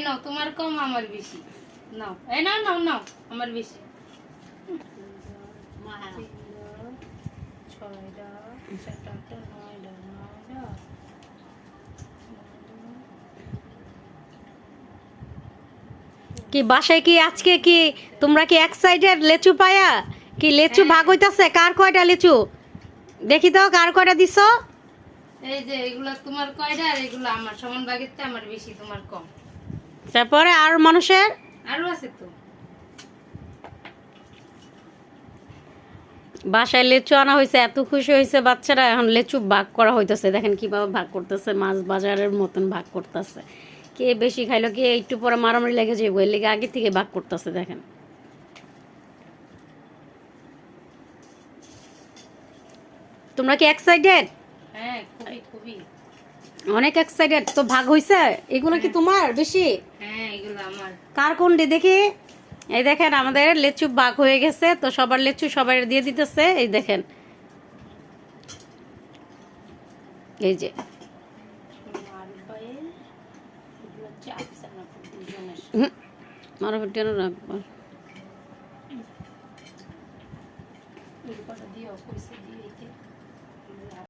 নাও, তোমার কম আমার বেশি। নাও, এই নাও নাও নাও, আমার বেশি। 6টা 7টা 8টা 9টা। কি বাসায় কি আজকে কি তোমরা কি এক্সাইটেড লেচু পায়া? কি লেচু ভাগ হইতাছে? কার কয়টা লেচু দেখি তো, কার কয়টা দিছো? এই যে এগুলা তোমার কয়টা আর এগুলা আমার, সমান ভাগের চেয়ে আমার বেশি, তোমার কম। তারপরে আর মানুষের আরো আছে তো। বাসায় লেচু আনা হয়েছে, এত খুশি হয়েছে বাচ্চারা। এখন লেচু ভাগ করা হইতেছে, দেখেন কিভাবে ভাগ করতেছে, মাছ বাজারের মতন ভাগ করতেছে। কে বেশি খাইলো, কে একটু পরে মারামারি লেগে যাবো, এর লেগে আগে থেকে ভাগ করতেছে। দেখেন তোমরা কি এক্সাইটেড? হ্যাঁ, খুবই খুবই। অনেক এক্সাইটেড তো। ভাগ হইছে এগুলো কি তোমার বেশি? হ্যাঁ, এগুলো আমার। কার কোনটি দেখি? এই দেখেন আমাদের লেচু ভাগ হয়ে গেছে, তো সবার লেচু সবাই দিয়ে দিতেছে। এই দেখেন, এই যে দিও, কইছে দিও।